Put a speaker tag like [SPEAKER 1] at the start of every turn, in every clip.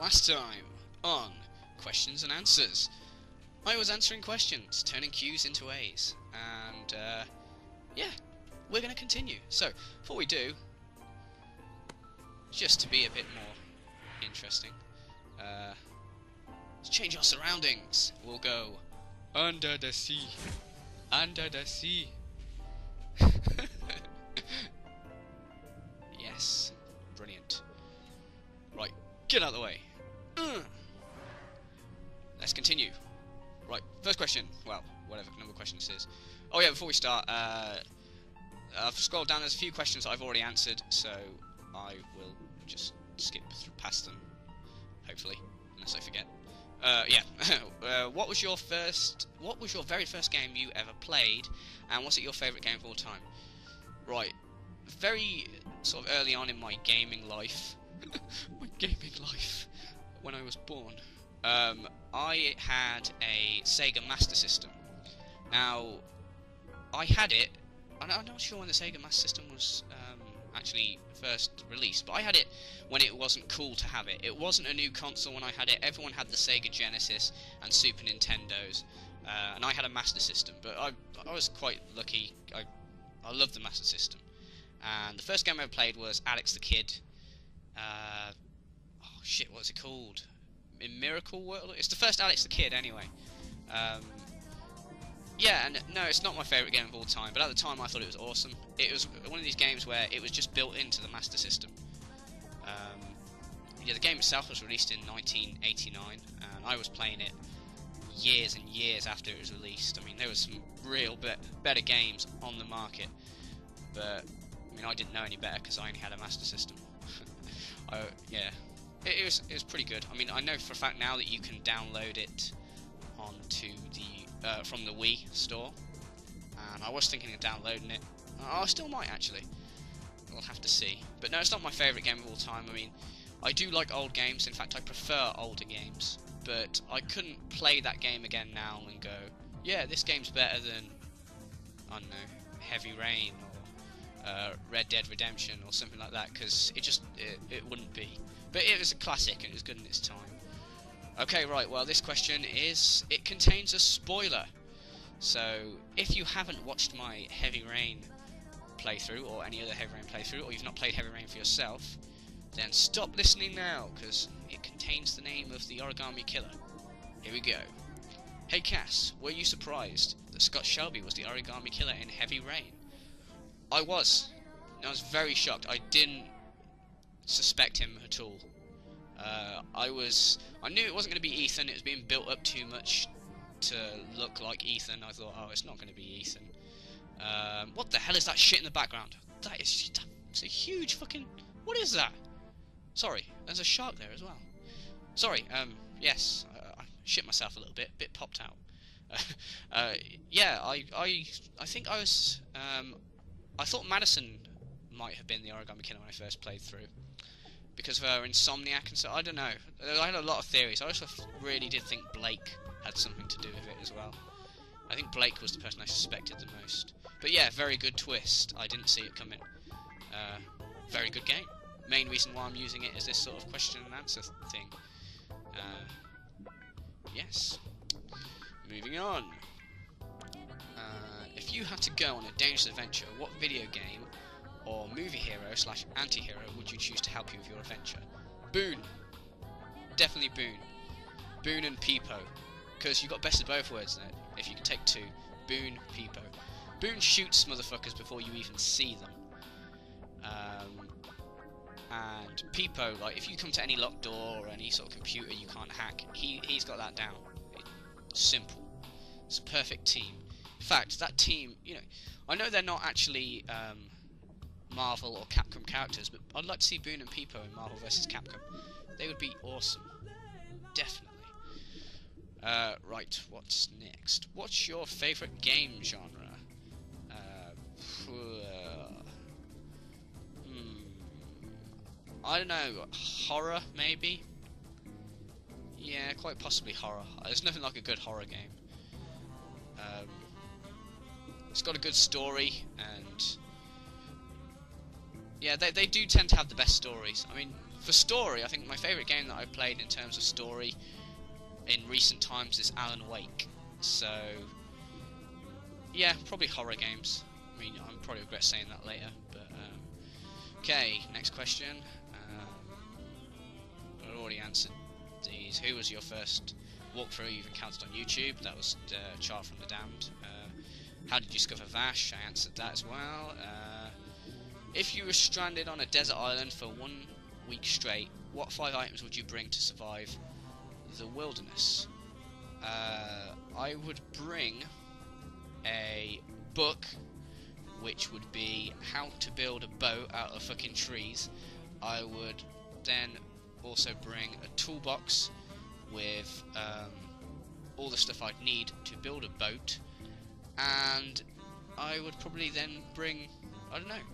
[SPEAKER 1] Last time on questions and answers, I was answering questions, turning Q's into A's, and yeah, we're going to continue. So, before we do, just to be a bit more interesting, let's change our surroundings. We'll go under the sea, under the sea. Yes, brilliant. Right, get out of the way. Let's continue. Right, first question. Well, whatever number question this is. Oh yeah, before we start, I've scrolled down. There's a few questions I've already answered, so I will just skip past them. Hopefully, unless I forget. Yeah. What was your very first game you ever played, and was it your favourite game of all time? Right. Very sort of early on in my gaming life, when I was born, I had a Sega Master System. Now, I had it, and I'm not sure when the Sega Master System was actually first released, but I had it when it wasn't cool to have it. It wasn't a new console when I had it. Everyone had the Sega Genesis and Super Nintendos, and I had a Master System, but I was quite lucky. I loved the Master System. And the first game I ever played was Alex the Kid. Oh shit, what's it called? In Miracle World? It's the first Alex the Kid, anyway. Yeah, and no, it's not my favourite game of all time, but at the time I thought it was awesome. It was one of these games where it was just built into the Master System. Yeah, the game itself was released in 1989, and I was playing it years and years after it was released. I mean, there was some real better games on the market, but I mean, I didn't know any better because I only had a Master System. Yeah, it was pretty good. I mean, I know for a fact now that you can download it onto the from the Wii store, and I was thinking of downloading it. I still might actually. We'll have to see. But no, it's not my favourite game of all time. I mean, I do like old games. In fact, I prefer older games. But I couldn't play that game again now and go, yeah, this game's better than, I don't know, Heavy Rain or Red Dead Redemption or something like that, because it wouldn't be. But it was a classic and it was good in its time. Okay, right, well, this question it contains a spoiler. So if you haven't watched my Heavy Rain playthrough or any other Heavy Rain playthrough, or you've not played Heavy Rain for yourself, then stop listening now, because it contains the name of the Origami Killer. Here we go. Hey Cass, were you surprised that Scott Shelby was the Origami Killer in Heavy Rain? I was. I was very shocked. I didn't suspect him at all. I knew it wasn't going to be Ethan. It was being built up too much to look like Ethan. I thought, oh, it's not going to be Ethan. What the hell is that shit in the background? It's a huge fucking... What is that? Sorry, there's a shark there as well. Sorry, yes, I shit myself a little bit popped out. Yeah, I think I was... I thought Madison might have been the Origami Killer when I first played through, because of her insomniac and so. I don't know. I had a lot of theories. I also really did think Blake had something to do with it as well. I think Blake was the person I suspected the most. But yeah, very good twist. I didn't see it coming. Very good game. Main reason why I'm using it is this sort of question and answer thing. Yes. Moving on. If you had to go on a dangerous adventure, what video game or movie hero / anti-hero would you choose to help you with your adventure? Boone. Definitely Boone. Boone and Peepo. Because you've got best of both worlds there. If you can take two. Boone, Peepo. Boone shoots motherfuckers before you even see them. And Peepo, like, if you come to any locked door or any sort of computer you can't hack, he's got that down. It's simple. It's a perfect team. In fact, that team, you know, I know they're not actually Marvel or Capcom characters, but I'd like to see Boone and Peepo in Marvel vs. Capcom. They would be awesome. Definitely. Right, what's next? What's your favourite game genre? I don't know, horror maybe? Yeah, quite possibly horror. There's nothing like a good horror game. It's got a good story, and yeah, they do tend to have the best stories. I mean, For story, I think my favourite game that I've played in terms of story in recent times is Alan Wake. So, yeah, probably horror games. I mean, I'll probably regret saying that later, but okay, next question. I already answered these. Who was your first walkthrough you've encountered on YouTube? That was Chart from the Damned. How did you discover Vash? I answered that as well. If you were stranded on a desert island for 1 week straight, what 5 items would you bring to survive the wilderness? I would bring a book, which would be how to build a boat out of fucking trees. I would then also bring a toolbox with all the stuff I'd need to build a boat, and I would probably then bring, I don't know,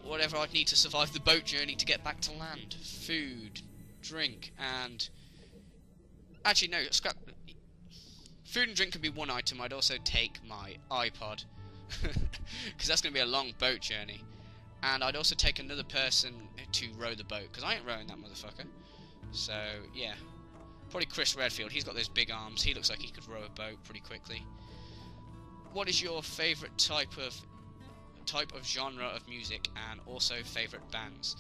[SPEAKER 1] whatever I'd need to survive the boat journey to get back to land. Food, drink, and actually no, scrap. Food and drink can be one item. I'd also take my iPod, because that's going to be a long boat journey. And I'd also take another person to row the boat, because I ain't rowing that motherfucker. So, yeah. Probably Chris Redfield. He's got those big arms. He looks like he could row a boat pretty quickly. What is your favourite type of genre of music, and also favourite bands?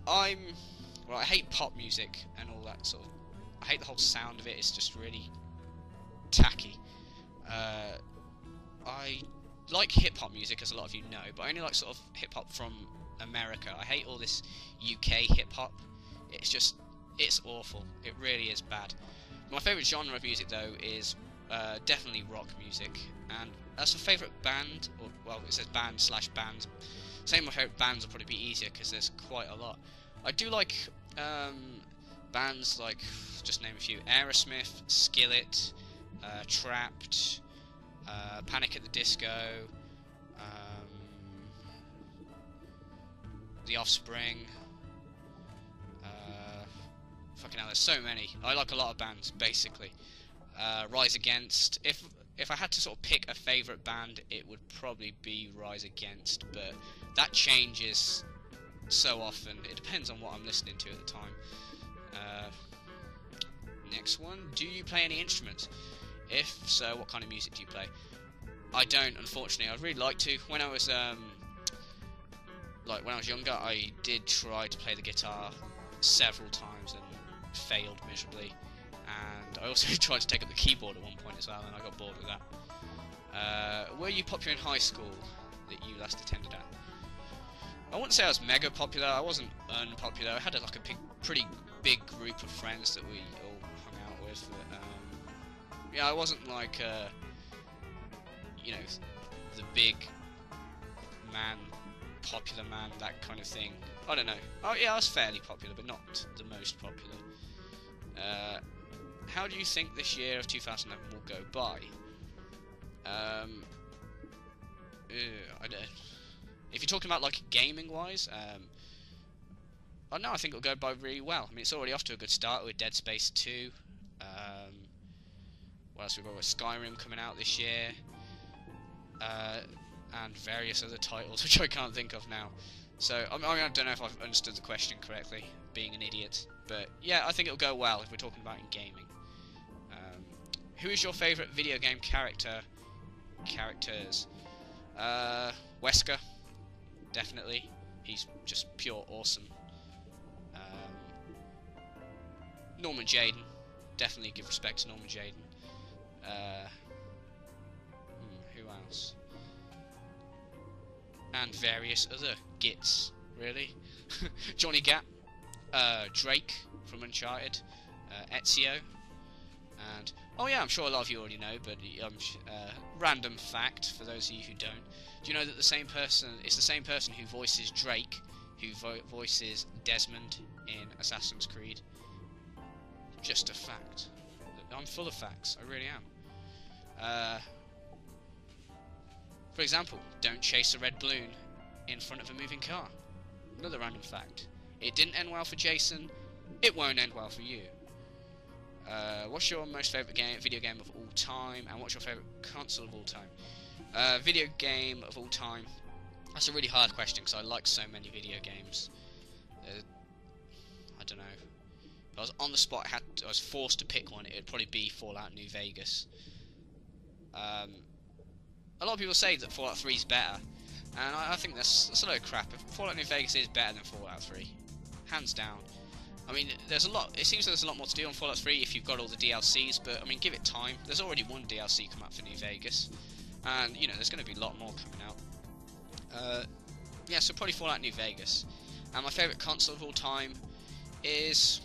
[SPEAKER 1] I hate pop music and all that sort of... I hate the whole sound of it. It's just really tacky. I like hip-hop music, as a lot of you know, but I only like sort of hip-hop from America. I hate all this UK hip-hop. It's awful. It really is bad. My favourite genre of music, though, is definitely rock music. And as a favourite band, or, well, it says band/bands. Saying my favourite bands will probably be easier, because there's quite a lot. I do like bands like, just name a few, Aerosmith, Skillet, Trapped, Panic at the Disco, The Offspring, fucking hell, there's so many. I like a lot of bands, basically. Rise Against. If I had to sort of pick a favourite band, it would probably be Rise Against, but that changes so often. It depends on what I'm listening to at the time. Next one. Do you play any instruments? If so, what kind of music do you play? I don't, unfortunately. I'd really like to. When I was younger, I did try to play the guitar several times and failed miserably. And I also tried to take up the keyboard at one point as well, and I got bored with that. Were you popular in high school that you last attended at? I wouldn't say I was mega popular. I wasn't unpopular. I had a pretty big group of friends that we all hung out with. But, yeah, I wasn't like, you know, the big man, popular man, that kind of thing. I don't know. Oh yeah, I was fairly popular, but not the most popular. How do you think this year of 2011 will go by? I don't. If you're talking about like gaming-wise, I don't know. I think it'll go by really well. I mean, it's already off to a good start with Dead Space 2. What else we've got? With Skyrim coming out this year, and various other titles which I can't think of now. So I don't know if I've understood the question correctly, being an idiot. But yeah, I think it'll go well if we're talking about in gaming. Who is your favourite video game characters? Wesker, definitely. He's just pure awesome. Norman Jayden, definitely give respect to Norman Jayden. Who else? And various other gits, really. Johnny Gat, Drake from Uncharted, Ezio, and oh yeah, I'm sure a lot of you already know, but random fact for those of you who don't. Do you know that the same person? It's the same person who voices Drake, who voices Desmond in Assassin's Creed. Just a fact. I'm full of facts. I really am. For example, don't chase a red balloon in front of a moving car. Another random fact. It didn't end well for Jason. It won't end well for you. What's your most favourite video game of all time, and what's your favourite console of all time? Video game of all time. That's a really hard question because I like so many video games. I don't know. If I was on the spot, I was forced to pick one, it would probably be Fallout New Vegas. A lot of people say that Fallout 3 is better, and I think that's a load of crap. Fallout New Vegas is better than Fallout 3, hands down. I mean, there's a lot. It seems there's a lot more to do on Fallout 3 if you've got all the DLCs, but I mean, give it time. There's already one DLC come out for New Vegas, and you know there's going to be a lot more coming out. Yeah, so probably Fallout New Vegas. And my favourite console of all time is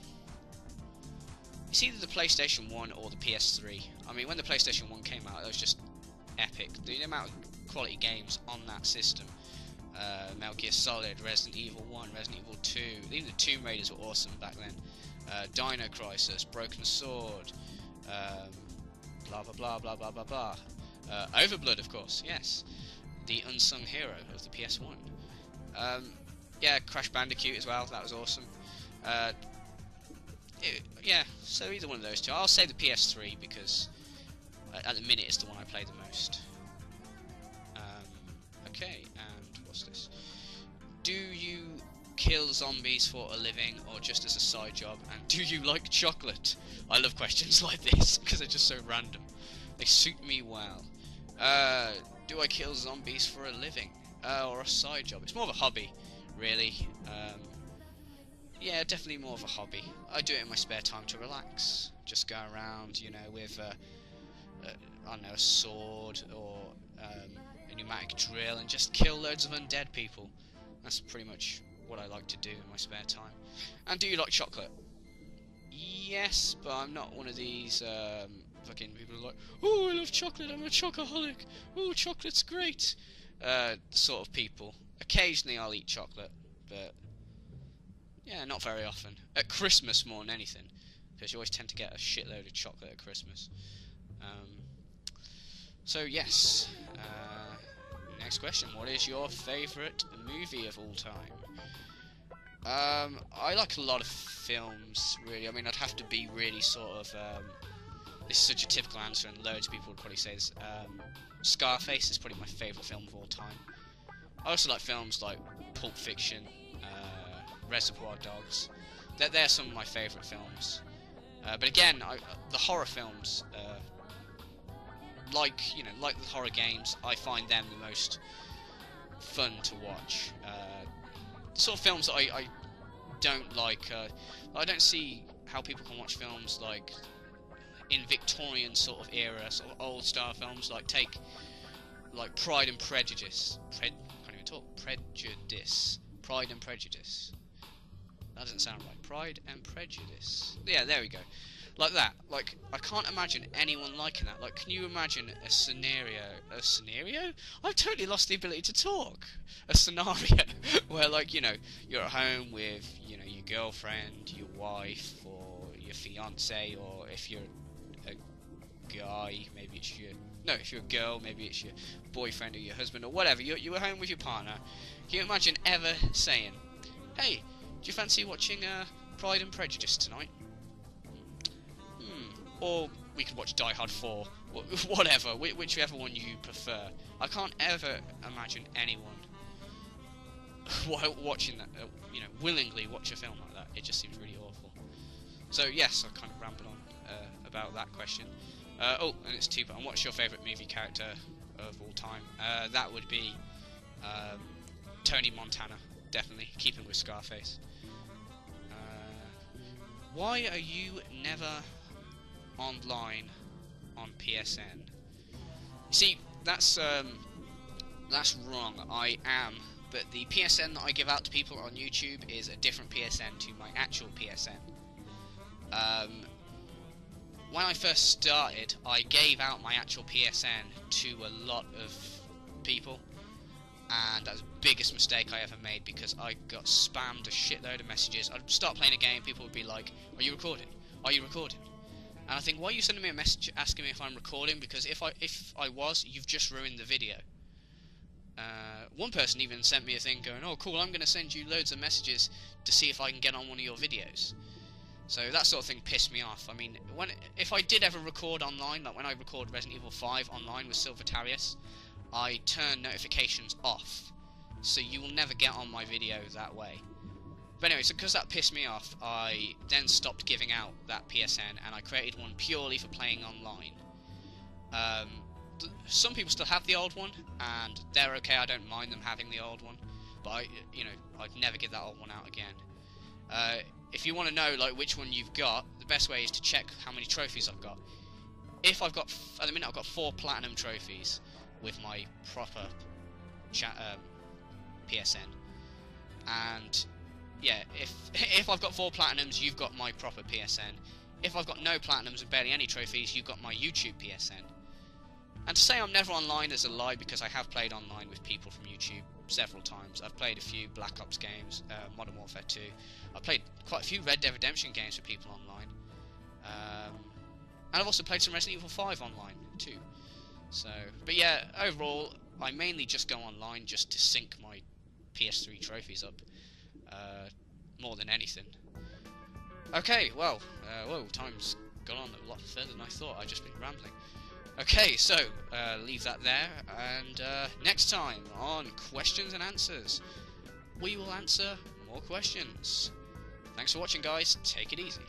[SPEAKER 1] it's either the PlayStation 1 or the PS3. I mean, when the PlayStation 1 came out, it was just epic. The amount of quality games on that system. Metal Gear Solid, Resident Evil 1, Resident Evil 2, even the Tomb Raiders were awesome back then. Dino Crisis, Broken Sword, blah blah blah blah blah blah blah. Overblood, of course, yes. The unsung hero of the PS1. Yeah, Crash Bandicoot as well, that was awesome. Yeah, so either one of those two. I'll say the PS3 because at the minute it's the one I play the most. Okay, and what's this? Do you kill zombies for a living or just as a side job? And do you like chocolate? I love questions like this because they're just so random. They suit me well. Do I kill zombies for a living or a side job? It's more of a hobby, really. Yeah, definitely more of a hobby. I do it in my spare time to relax. Just go around, you know, with I don't know, a sword or a pneumatic drill and just kill loads of undead people. That's pretty much what I like to do in my spare time. And do you like chocolate? Yes, but I'm not one of these fucking people who are like, oh, I love chocolate, I'm a chocoholic, oh, chocolate's great, sort of people. Occasionally I'll eat chocolate, but yeah, not very often. At Christmas more than anything, because you always tend to get a shitload of chocolate at Christmas. So yes, next question, what is your favourite movie of all time? I like a lot of films, really. I mean, I'd have to be really sort of, this is such a typical answer and loads of people would probably say this, Scarface is probably my favourite film of all time. I also like films like Pulp Fiction, Reservoir Dogs. They're some of my favourite films. But again, the horror films, like the horror games, I find them the most fun to watch. The sort of films that I don't like, I don't see how people can watch films like in Victorian sort of era, sort of old style films, like Pride and Prejudice. Can't even talk. Pride and Prejudice. That doesn't sound right. Pride and Prejudice. Yeah, there we go. Like that. Like, I can't imagine anyone liking that. Like, can you imagine a scenario? A scenario? I've totally lost the ability to talk. A scenario where, like, you know, you're at home with, you know, your girlfriend, your wife, or your fiance, or if you're a guy, maybe it's your... No, if you're a girl, maybe it's your boyfriend or your husband or whatever. You're at home with your partner. Can you imagine ever saying, hey, do you fancy watching Pride and Prejudice tonight? Or we could watch Die Hard 4, whatever, whichever one you prefer. I can't ever imagine anyone watching that, you know, willingly watch a film like that. It just seems really awful. So yes, I kind of rambled on about that question. Oh, and it's two, but what's your favourite movie character of all time? That would be Tony Montana, definitely, keeping with Scarface. Why are you never online on PSN? See, that's wrong. I am, but the PSN that I give out to people on YouTube is a different PSN to my actual PSN. When I first started, I gave out my actual PSN to a lot of people, and that was the biggest mistake I ever made because I got spammed a shitload of messages. I'd start playing a game, people would be like, "Are you recording? Are you recording?" And I think, why are you sending me a message asking me if I'm recording? Because if I was, you've just ruined the video. One person even sent me a thing going, "Oh, cool, I'm going to send you loads of messages to see if I can get on one of your videos." So that sort of thing pissed me off. I mean, if I did ever record online, like when I record Resident Evil 5 online with Silvertarius, I turn notifications off, so you will never get on my video that way. But anyway, so because that pissed me off, I then stopped giving out that PSN, and I created one purely for playing online. Some people still have the old one, and they're okay. I don't mind them having the old one, but I'd never give that old one out again. If you want to know like which one you've got, the best way is to check how many trophies I've got. If I've got, at the minute I've got 4 platinum trophies with my proper PSN, and yeah, if I've got 4 platinums, you've got my proper PSN. If I've got no platinums and barely any trophies, you've got my YouTube PSN. And to say I'm never online is a lie, because I have played online with people from YouTube several times. I've played a few Black Ops games, Modern Warfare 2. I've played quite a few Red Dead Redemption games with people online. And I've also played some Resident Evil 5 online too. So, but yeah, overall, I mainly just go online just to sync my PS3 trophies up, more than anything. Okay, well, whoa, time's gone on a lot further than I thought. I've just been rambling. Okay, so, leave that there, and next time on Questions and Answers, we will answer more questions. Thanks for watching, guys. Take it easy.